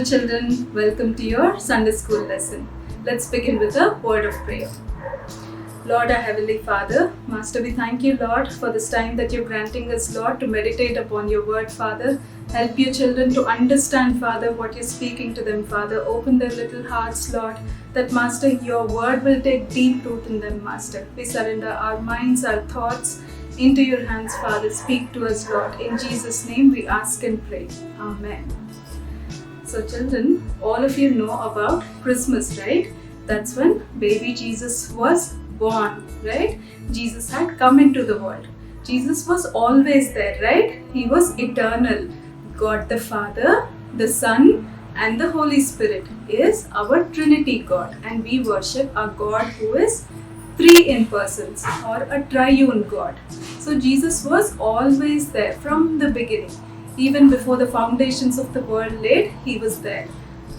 Hello children, welcome to your Sunday school lesson. Let's begin with a word of prayer. Lord, our Heavenly Father, Master, we thank you, Lord, for this time that you're granting us, Lord, to meditate upon your word, Father. Help your children to understand, Father, what you're speaking to them, Father. Open their little hearts, Lord, that, Master, your word will take deep root in them, Master. We surrender our minds, our thoughts into your hands, Father. Speak to us, Lord. In Jesus' name we ask and pray. Amen. So children, all of you know about Christmas, right? That's when baby Jesus was born, right? Jesus had come into the world. Jesus was always there, right? He was eternal. God the Father, the Son, and the Holy Spirit is our Trinity God, and we worship a God who is three in persons, or a triune God. So Jesus was always there from the beginning. Even before the foundations of the world laid, he was there.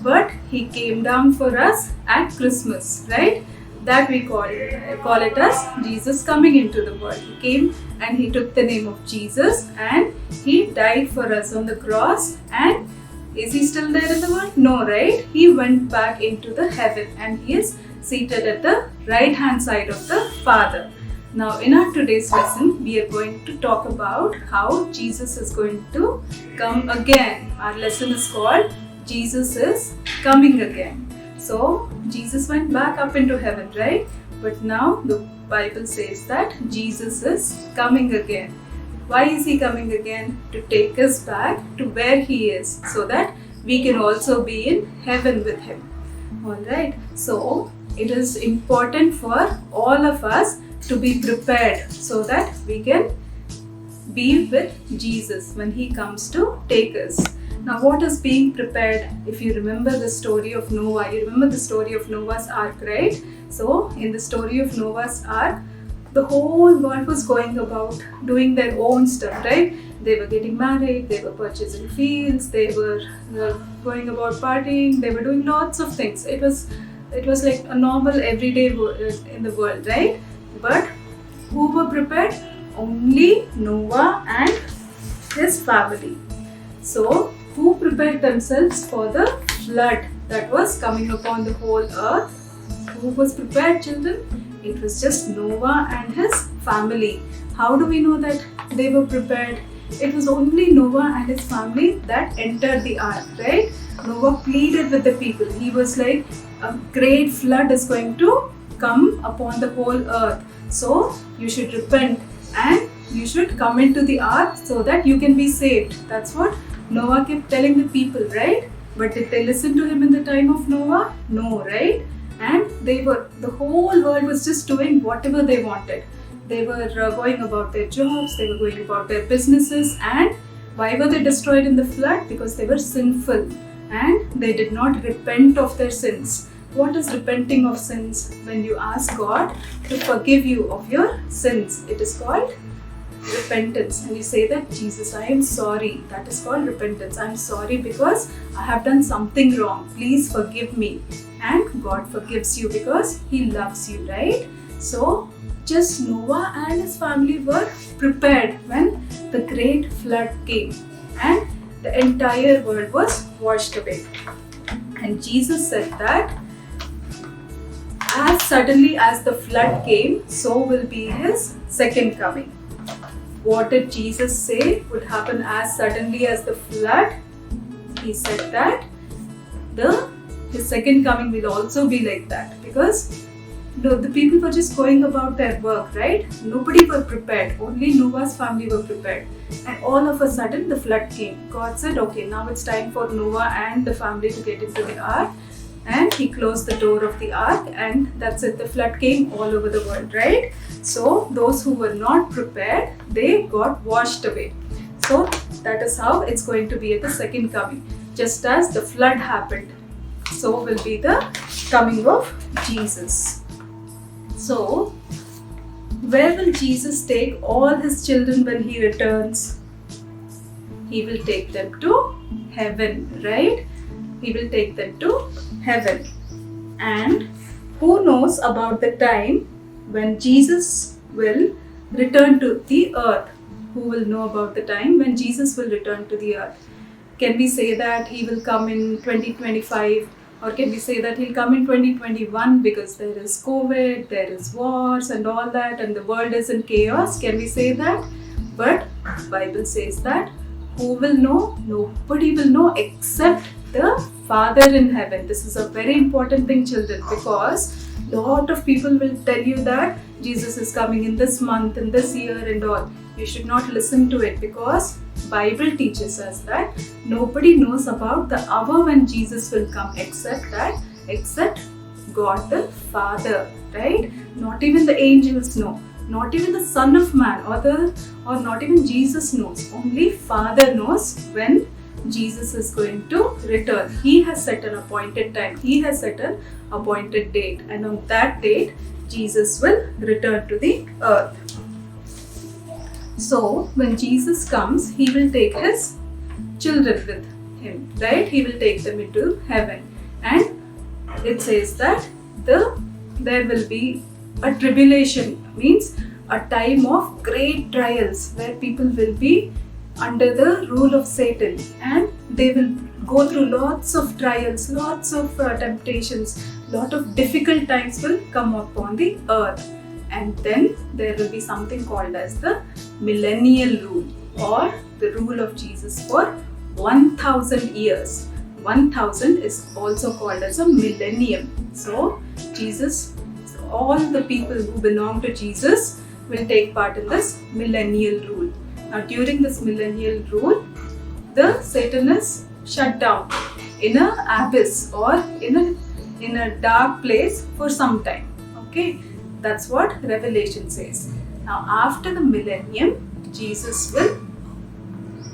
But he came down for us at Christmas, right? That we call it as Jesus coming into the world. He came and he took the name of Jesus and he died for us on the cross. And is he still there in the world? No, right? He went back into the heaven and he is seated at the right hand side of the Father. Now in our today's lesson, we are going to talk about how Jesus is going to come again. Our lesson is called Jesus is Coming Again. So Jesus went back up into heaven, right? But now the Bible says that Jesus is coming again. Why is he coming again? To take us back to where he is, so that we can also be in heaven with him. Alright, so it is important for all of us to be prepared so that we can be with Jesus when he comes to take us. Now, what is being prepared? If you remember the story of Noah, you remember the story of Noah's Ark, right? So, in the story of Noah's Ark, the whole world was going about doing their own stuff, right? They were getting married, they were purchasing fields, they were going about partying, they were doing lots of things. It was like a normal everyday in the world, right? But who were prepared? Only Noah and his family. So, who prepared themselves for the flood that was coming upon the whole earth? Who was prepared, children? It was just Noah and his family. How do we know that they were prepared? It was only Noah and his family that entered the ark, right? Noah pleaded with the people. He was like, a great flood is going to come upon the whole earth. So you should repent and you should come into the ark so that you can be saved. That's what Noah kept telling the people, right? But did they listen to him in the time of Noah? No, right? And the whole world was just doing whatever they wanted. They were going about their jobs, they were going about their businesses. And why were they destroyed in the flood? Because they were sinful and they did not repent of their sins. What is repenting of sins? When you ask God to forgive you of your sins, it is called repentance. And you say that, Jesus, I am sorry. That is called repentance. I am sorry because I have done something wrong. Please forgive me. And God forgives you because he loves you, right? So just Noah and his family were prepared when the great flood came and the entire world was washed away. And Jesus said that as suddenly as the flood came, so will be his second coming. What did Jesus say would happen as suddenly as the flood? He said that his second coming will also be like that, because the people were just going about their work, right? Nobody were prepared. Only Noah's family were prepared. And all of a sudden the flood came. God said, okay, now it's time for Noah and the family to get into the ark. And he closed the door of the ark, and that's it. The flood came all over the world, right? So those who were not prepared, they got washed away. So that is how it's going to be at the second coming. Just as the flood happened, so will be the coming of Jesus. So where will Jesus take all his children when he returns? He will take them to heaven, right? He will take them to heaven. And who knows about the time when Jesus will return to the earth? Who will know about the time when Jesus will return to the earth? can we say that he will come in 2025, or can we say that he'll come in 2021 because there is COVID, there is wars and all that, and the world is in chaos? Can we say that? But Bible says that who will know? Nobody will know except the Father in heaven. This is a very important thing, children, because lot of people will tell you that Jesus is coming in this month, in this year and all. You should not listen to it, because Bible teaches us that nobody knows about the hour when Jesus will come except God the Father, right? Not even the angels know, not even the Son of Man or not even Jesus knows. Only Father knows when Jesus is going to return. He has set an appointed time. He has set an appointed date, and on that date Jesus will return to the earth. So when Jesus comes, he will take his children with him, right? He will take them into heaven, and it says that there will be a tribulation, means a time of great trials where people will be under the rule of Satan, and they will go through lots of trials, lots of temptations, lot of difficult times will come upon the earth. And then there will be something called as the millennial rule, or the rule of Jesus for 1000 years. 1000 is also called as a millennium. So all the people who belong to Jesus will take part in this millennial rule. Now during this millennial rule, the Satan is shut down in an abyss or in a dark place for some time. Okay, that's what Revelation says. Now after the millennium, Jesus will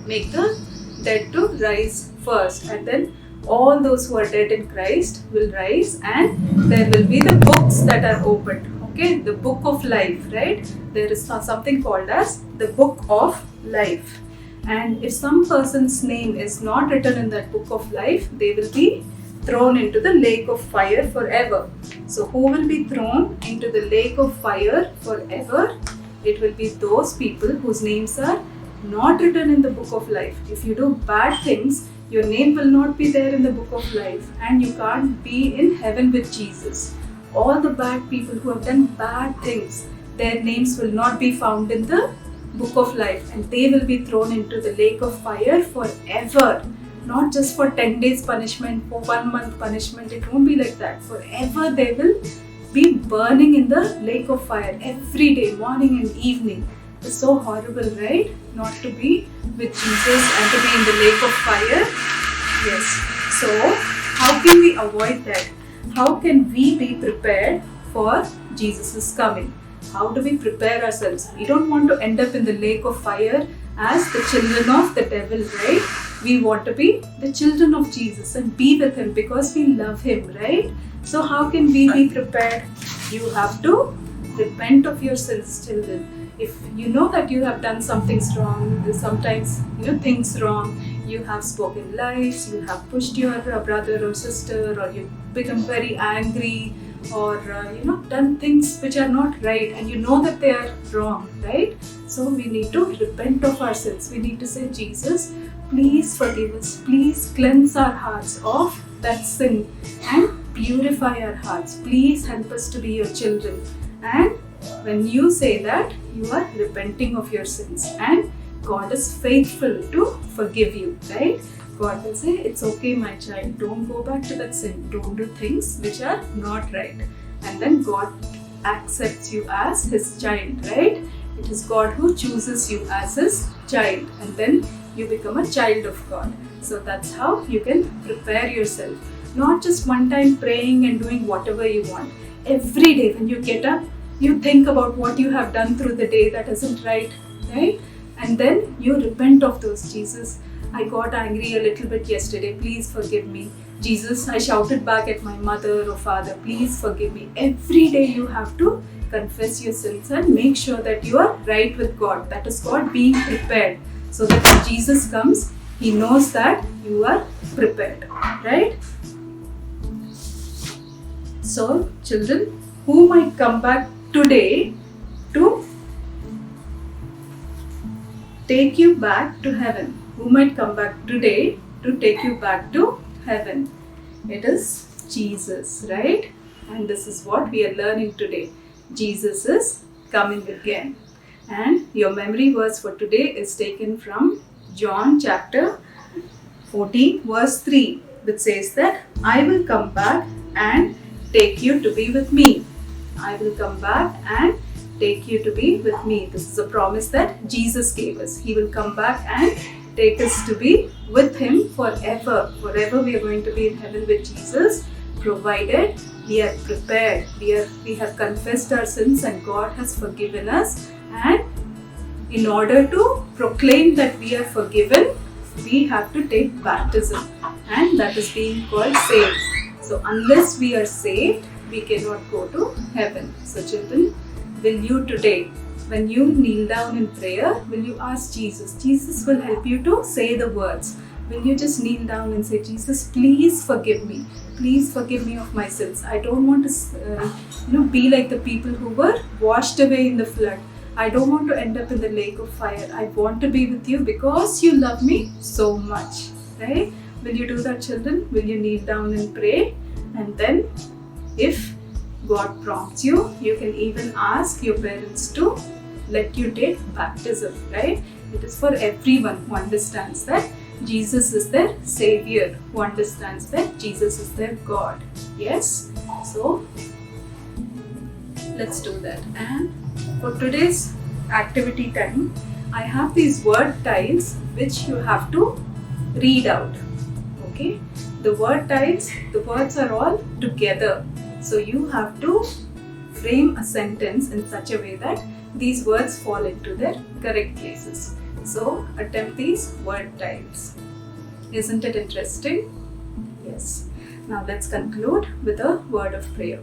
make the dead to rise first, and then all those who are dead in Christ will rise, and there will be the books that are opened. Okay, the book of life, right? There is something called as the book of life. And if some person's name is not written in that book of life, they will be thrown into the lake of fire forever. So who will be thrown into the lake of fire forever? It will be those people whose names are not written in the book of life. If you do bad things, your name will not be there in the book of life, and you can't be in heaven with Jesus. All the bad people who have done bad things, their names will not be found in the book of life, and they will be thrown into the lake of fire forever. Not just for 10 days punishment, for 1 month punishment. It won't be like that. Forever they will be burning in the lake of fire every day, morning and evening. It's so horrible, right? Not to be with Jesus and to be in the lake of fire. Yes. So how can we avoid that? How can we be prepared for Jesus' coming? How do we prepare ourselves? We don't want to end up in the lake of fire as the children of the devil, right? We want to be the children of Jesus and be with him because we love him, right? So how can we be prepared? You have to repent of your sins, children. If you know that you have done something wrong, sometimes things wrong, you have spoken lies, you have pushed your brother or sister, or you become very angry, or done things which are not right, and you know that they are wrong, right? So we need to repent of our sins. We need to say, Jesus, please forgive us. Please cleanse our hearts of that sin and purify our hearts. Please help us to be your children. And when you say that, you are repenting of your sins, and God is faithful to forgive you, right? God will say, it's okay, my child, don't go back to that sin, don't do things which are not right. And then God accepts you as his child, right? It is God who chooses you as his child, and then you become a child of God. So that's how you can prepare yourself. Not just one time praying and doing whatever you want. Every day when you get up, you think about what you have done through the day that isn't right? And then you repent of those. Jesus, I got angry a little bit yesterday, please forgive me. Jesus, I shouted back at my mother or father, please forgive me. Every day you have to confess your sins and make sure that you are right with God. That is called being prepared. So that when Jesus comes, he knows that you are prepared, right? So, children, who might come back today to take you back to heaven? Who might come back today to take you back to heaven. It is Jesus, right? And this is what we are learning today. Jesus is coming again. And your memory verse for today is taken from John chapter 14 verse 3, which says that I will come back and take you to be with me. I will come back and take you to be with me. This is a promise that Jesus gave us. He will come back and take us to be with Him forever. Forever we are going to be in heaven with Jesus, provided we are prepared. We have confessed our sins and God has forgiven us. And in order to proclaim that we are forgiven, we have to take baptism, and that is being called saved. So unless we are saved, we cannot go to heaven. So children, will you today, when you kneel down in prayer, will you ask Jesus? Jesus will help you to say the words. Will you just kneel down and say, Jesus, please forgive me. Please forgive me of my sins. I don't want to be like the people who were washed away in the flood. I don't want to end up in the lake of fire. I want to be with you because you love me so much. Right? Will you do that, children? Will you kneel down and pray? And then, if God prompts you, you can even ask your parents to let you take baptism. Right? It is for everyone who understands that Jesus is their Savior, who understands that Jesus is their God. Yes? So, let's do that. And for today's activity time, I have these word tiles which you have to read out. Okay? The word tiles, the words are all together. So you have to frame a sentence in such a way that these words fall into their correct places. So attempt these word tiles. Isn't it interesting? Yes. Now let's conclude with a word of prayer.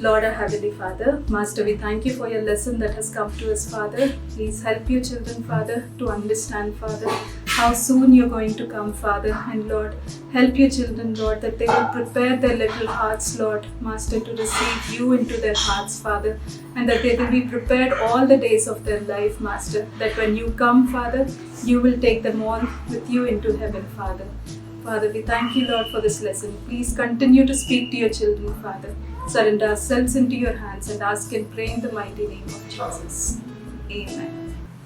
Lord, our Heavenly Father, Master, we thank you for your lesson that has come to us, Father. Please help your children, Father, to understand, Father, how soon you're going to come, Father. And Lord, help your children, Lord, that they will prepare their little hearts, Lord, Master, to receive you into their hearts, Father. And that they will be prepared all the days of their life, Master. That when you come, Father, you will take them all with you into heaven, Father. Father, we thank you, Lord, for this lesson. Please continue to speak to your children, Father. Surrender ourselves into your hands and ask and pray in the mighty name of Jesus. Amen.